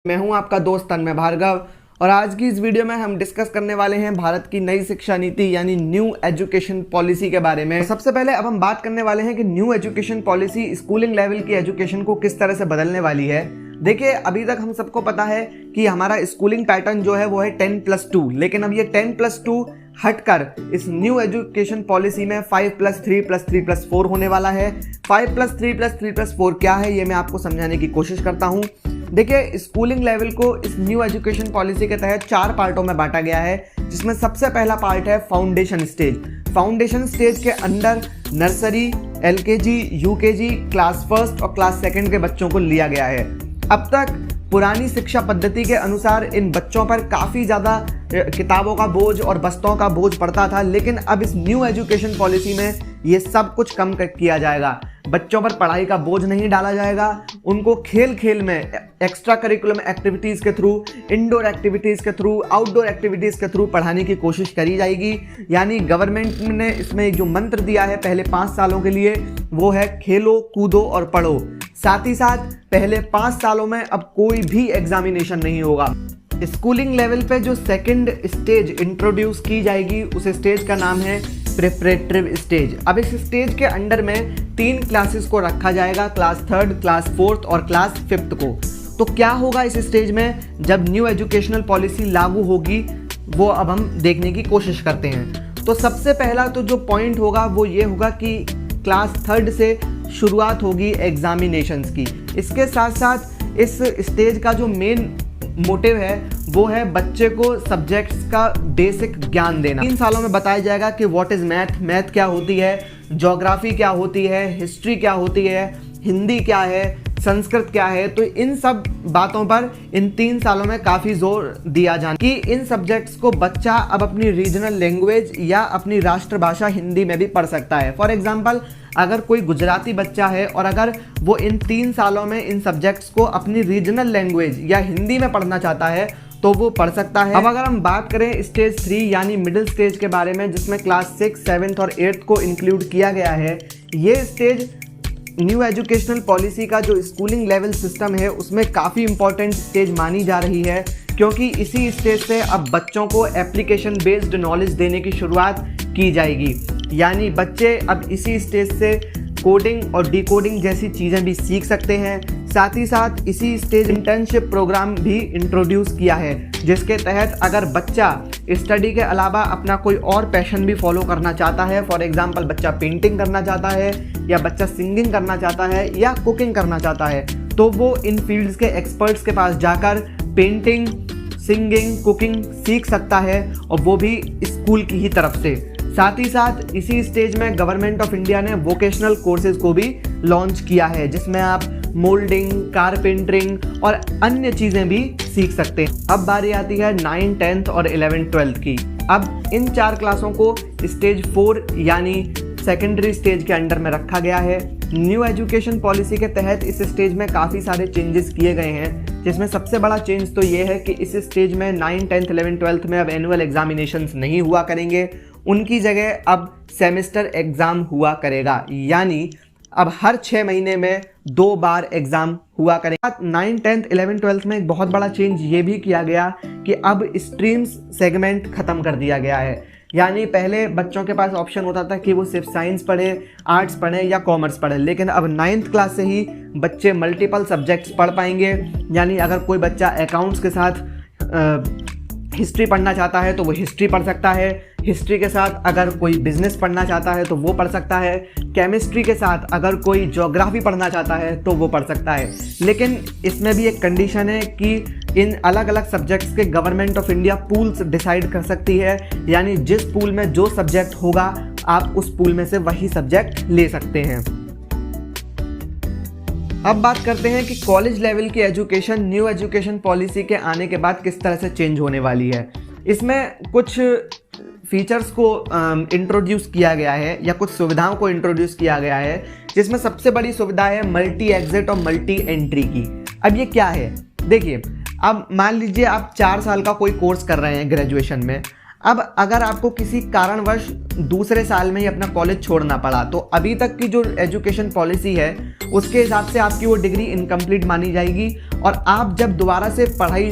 मैं हूं आपका दोस्त तन्मय भार्गव और आज की इस वीडियो में हम डिस्कस करने वाले हैं भारत की नई शिक्षा नीति यानी न्यू एजुकेशन पॉलिसी के बारे में। सबसे पहले अब हम बात करने वाले हैं कि new education policy schooling level की एजुकेशन को किस तरह से बदलने वाली है। देखिए, अभी तक हम सबको पता है कि हमारा स्कूलिंग पैटर्न जो है वो है 10+2, लेकिन अब ये 10+2 हटकर इस न्यू एजुकेशन पॉलिसी में 5+3+3+4 होने वाला है। 5+3+3+4 क्या है, ये मैं आपको समझाने की कोशिश करता हूँ। देखिए, स्कूलिंग लेवल को इस न्यू एजुकेशन पॉलिसी के तहत 4 पार्टों में बांटा गया है, जिसमें सबसे पहला पार्ट है फाउंडेशन स्टेज। फाउंडेशन स्टेज के अंदर नर्सरी, LKG, UKG, क्लास 1 और क्लास 2 के बच्चों को लिया गया है। अब तक पुरानी शिक्षा पद्धति के अनुसार इन बच्चों पर काफ़ी ज़्यादा किताबों का बोझ और बस्तों का बोझ पड़ता था, लेकिन अब इस न्यू एजुकेशन पॉलिसी में ये सब कुछ कम किया जाएगा। बच्चों पर पढ़ाई का बोझ नहीं डाला जाएगा, उनको खेल खेल में एक्स्ट्रा करिकुलम एक्टिविटीज़ के थ्रू, इंडोर एक्टिविटीज़ के थ्रू, आउटडोर एक्टिविटीज़ के थ्रू पढ़ाने की कोशिश करी जाएगी। यानी गवर्नमेंट ने इसमें एक जो मंत्र दिया है पहले 5 सालों के लिए, वो है खेलो, कूदो और पढ़ो। साथ ही साथ पहले 5 सालों में अब कोई भी एग्जामिनेशन नहीं होगा। स्कूलिंग लेवल पे जो सेकंड स्टेज इंट्रोड्यूस की जाएगी, उस स्टेज का नाम है प्रिपरेटरी स्टेज। अब इस स्टेज के अंडर में 3 क्लासेस को रखा जाएगा, क्लास 3, क्लास 4 और क्लास 5 को। तो क्या होगा इस स्टेज में जब न्यू एजुकेशनल पॉलिसी लागू होगी, वो अब हम देखने की कोशिश करते हैं। तो सबसे पहला तो जो पॉइंट होगा वो ये होगा कि क्लास 3 से शुरुआत होगी एग्जामिनेशंस की। इसके साथ साथ इस स्टेज का जो मेन मोटिव है वो है बच्चे को सब्जेक्ट्स का बेसिक ज्ञान देना। 3 सालों में बताया जाएगा कि व्हाट इज मैथ, मैथ क्या होती है, ज्योग्राफी क्या होती है, हिस्ट्री क्या होती है, हिंदी क्या है, संस्कृत क्या है। तो इन सब बातों पर इन 3 सालों में काफ़ी जोर दिया जाना कि इन सब्जेक्ट्स को बच्चा अब अपनी रीजनल लैंग्वेज या अपनी राष्ट्रभाषा हिंदी में भी पढ़ सकता है। फॉर एग्जाम्पल, अगर कोई गुजराती बच्चा है और अगर वो इन 3 सालों में इन सब्जेक्ट्स को अपनी रीजनल लैंग्वेज या हिंदी में पढ़ना चाहता है तो वो पढ़ सकता है। अब अगर हम बात करें स्टेज 3 यानी मिडिल स्टेज के बारे में, जिसमें क्लास 6, 7 और 8 को इंक्लूड किया गया है, ये स्टेज न्यू एजुकेशनल पॉलिसी का जो स्कूलिंग लेवल सिस्टम है उसमें काफ़ी इंपॉर्टेंट स्टेज मानी जा रही है, क्योंकि इसी स्टेज से अब बच्चों को एप्लीकेशन बेस्ड नॉलेज देने की शुरुआत की जाएगी। यानी बच्चे अब इसी स्टेज से कोडिंग और डिकोडिंग जैसी चीज़ें भी सीख सकते हैं। साथ ही साथ इसी स्टेज इंटर्नशिप प्रोग्राम भी इंट्रोड्यूस किया है, जिसके तहत अगर बच्चा स्टडी के अलावा अपना कोई और पैशन भी फॉलो करना चाहता है, फॉर एग्जांपल बच्चा पेंटिंग करना चाहता है या बच्चा सिंगिंग करना चाहता है या कुकिंग करना चाहता है, तो वो इन फील्ड्स के एक्सपर्ट्स के पास जाकर पेंटिंग, सिंगिंग, कुकिंग सीख सकता है, और वो भी स्कूल की ही तरफ से। साथ ही साथ इसी स्टेज में गवर्नमेंट ऑफ इंडिया ने वोकेशनल कोर्सेज को भी लॉन्च किया है, जिसमें आप मोल्डिंग, कारपेंटरिंग और अन्य चीज़ें भी सीख सकते हैं। अब बारी आती है 9, 10 और 11, 12 की। अब इन 4 क्लासों को स्टेज 4 यानी सेकेंडरी स्टेज के अंडर में रखा गया है। न्यू एजुकेशन पॉलिसी के तहत इस स्टेज में काफ़ी सारे चेंजेस किए गए हैं, जिसमें सबसे बड़ा चेंज तो ये है कि इस स्टेज में 9, 10, 11, 12 में अब एनुअल एग्जामिनेशंस नहीं हुआ करेंगे, उनकी जगह अब सेमेस्टर एग्ज़ाम हुआ करेगा। यानी अब हर 6 महीने में 2 बार एग्ज़ाम हुआ करेगा। 9, 10, 11, 12 में एक बहुत बड़ा चेंज ये भी किया गया कि अब स्ट्रीम्स सेगमेंट ख़त्म कर दिया गया है। यानी पहले बच्चों के पास ऑप्शन होता था कि वो सिर्फ साइंस पढ़े, आर्ट्स पढ़े या कॉमर्स पढ़े, लेकिन अब 9th क्लास से ही बच्चे मल्टीपल सब्जेक्ट्स पढ़ पाएंगे। यानी अगर कोई बच्चा अकाउंट्स के साथ हिस्ट्री पढ़ना चाहता है तो वो हिस्ट्री पढ़ सकता है, हिस्ट्री के साथ अगर कोई बिजनेस पढ़ना चाहता है तो वो पढ़ सकता है, केमिस्ट्री के साथ अगर कोई ज्योग्राफी पढ़ना चाहता है तो वो पढ़ सकता है। लेकिन इसमें भी एक कंडीशन है कि इन अलग अलग सब्जेक्ट्स के government of India pools decide कर सकती है। यानी जिस पूल में जो सब्जेक्ट होगा, आप उस पूल में से वही सब्जेक्ट ले सकते हैं। अब बात करते हैं कि कॉलेज लेवल की एजुकेशन न्यू एजुकेशन पॉलिसी के आने के बाद किस तरह से चेंज होने वाली है। इसमें कुछ फीचर्स को इंट्रोड्यूस किया गया है या कुछ सुविधाओं को इंट्रोड्यूस किया गया है, जिसमें सबसे बड़ी सुविधा है मल्टी एग्जिट और मल्टी एंट्री की। अब ये क्या है, देखिए, अब मान लीजिए आप 4 साल का कोई कोर्स कर रहे हैं ग्रेजुएशन में, अब अगर आपको किसी कारणवश दूसरे साल में ही अपना कॉलेज छोड़ना पड़ा तो अभी तक की जो एजुकेशन पॉलिसी है उसके हिसाब से आपकी वो डिग्री इनकम्प्लीट मानी जाएगी और आप जब दोबारा से पढ़ाई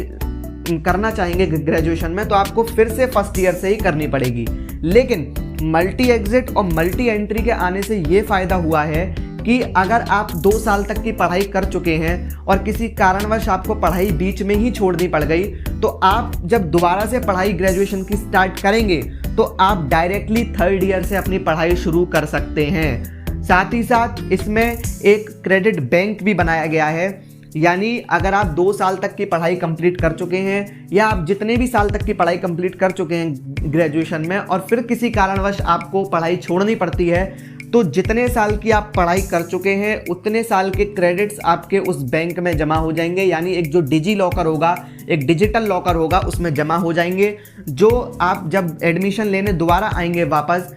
करना चाहेंगे ग्रेजुएशन में तो आपको फिर से फर्स्ट ईयर से ही करनी पड़ेगी। लेकिन मल्टी एग्जिट और मल्टी एंट्री के आने से ये फ़ायदा हुआ है कि अगर आप 2 साल तक की पढ़ाई कर चुके हैं और किसी कारणवश आपको पढ़ाई बीच में ही छोड़नी पड़ गई तो आप जब दोबारा से पढ़ाई ग्रेजुएशन की स्टार्ट करेंगे तो आप डायरेक्टली 3rd ईयर से अपनी पढ़ाई शुरू कर सकते हैं। साथ ही साथ इसमें एक क्रेडिट बैंक भी बनाया गया है, यानी अगर आप 2 साल तक की पढ़ाई कंप्लीट कर चुके हैं या आप जितने भी साल तक की पढ़ाई कंप्लीट कर चुके हैं ग्रेजुएशन में और फिर किसी कारणवश आपको पढ़ाई छोड़नी पड़ती है तो जितने साल की आप पढ़ाई कर चुके हैं उतने साल के क्रेडिट्स आपके उस बैंक में जमा हो जाएंगे, यानी एक जो डिजी लॉकर होगा, एक डिजिटल लॉकर होगा, उसमें जमा हो जाएंगे। जो आप जब एडमिशन लेने दोबारा आएंगे वापस,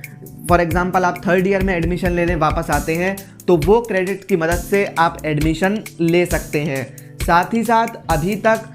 फॉर एग्जांपल आप 3rd ईयर में एडमिशन लेने वापस आते हैं तो वो क्रेडिट की मदद से आप एडमिशन ले सकते हैं। साथ ही साथ अभी तक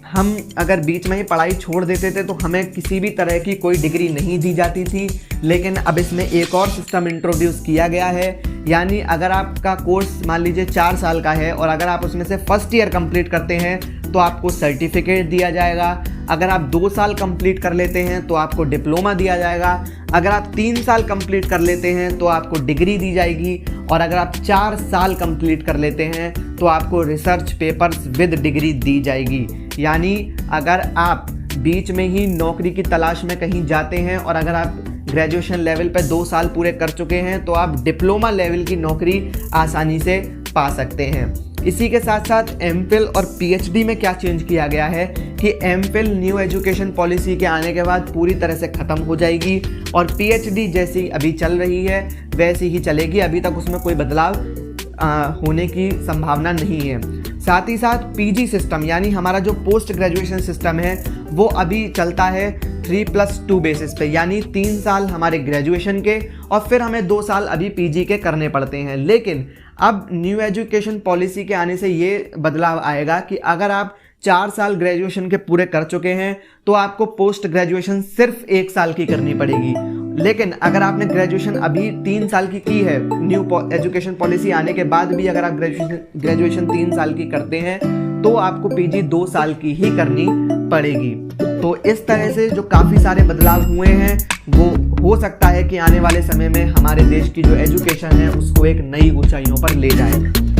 हम अगर बीच में ही पढ़ाई छोड़ देते थे तो हमें किसी भी तरह की कोई डिग्री नहीं दी जाती थी, लेकिन अब इसमें एक और सिस्टम इंट्रोड्यूस किया गया है, यानी अगर आपका कोर्स मान लीजिए 4 साल का है और अगर आप उसमें से फर्स्ट ईयर कंप्लीट करते हैं तो आपको सर्टिफिकेट दिया जाएगा। अगर आप 2 साल कंप्लीट कर लेते हैं तो आपको डिप्लोमा दिया जाएगा। अगर आप 3 साल कंप्लीट कर लेते हैं तो आपको डिग्री दी जाएगी और अगर आप 4 साल कंप्लीट कर लेते हैं तो आपको रिसर्च पेपर्स विद डिग्री दी जाएगी। यानी अगर आप बीच में ही नौकरी की तलाश में कहीं जाते हैं और अगर आप ग्रेजुएशन लेवल पे 2 साल पूरे कर चुके हैं तो आप डिप्लोमा लेवल की नौकरी आसानी से पा सकते हैं। इसी के साथ साथ एमफिल और पीएचडी में क्या चेंज किया गया है कि एमफिल न्यू एजुकेशन पॉलिसी के आने के बाद पूरी तरह से ख़त्म हो जाएगी और पीएचडी जैसी अभी चल रही है वैसी ही चलेगी। अभी तक उसमें कोई बदलाव होने की संभावना नहीं है। साथ ही साथ पीजी सिस्टम यानी हमारा जो पोस्ट ग्रेजुएशन सिस्टम है वो अभी चलता है 3+2 बेसिस पे, यानी 3 साल हमारे ग्रेजुएशन के और फिर हमें 2 साल अभी पीजी के करने पड़ते हैं। लेकिन अब न्यू एजुकेशन पॉलिसी के आने से ये बदलाव आएगा कि अगर आप 4 साल ग्रेजुएशन के पूरे कर चुके हैं तो आपको पोस्ट ग्रेजुएशन सिर्फ 1 साल की करनी पड़ेगी। लेकिन अगर आपने ग्रेजुएशन अभी 3 साल की है, न्यू एजुकेशन पॉलिसी आने के बाद भी अगर आप ग्रेजुएशन 3 साल की करते हैं तो आपको पीजी 2 साल की ही करनी पड़ेगी। तो इस तरह से जो काफ़ी सारे बदलाव हुए हैं वो हो सकता है कि आने वाले समय में हमारे देश की जो एजुकेशन है उसको एक नई ऊंचाइयों पर ले जाए।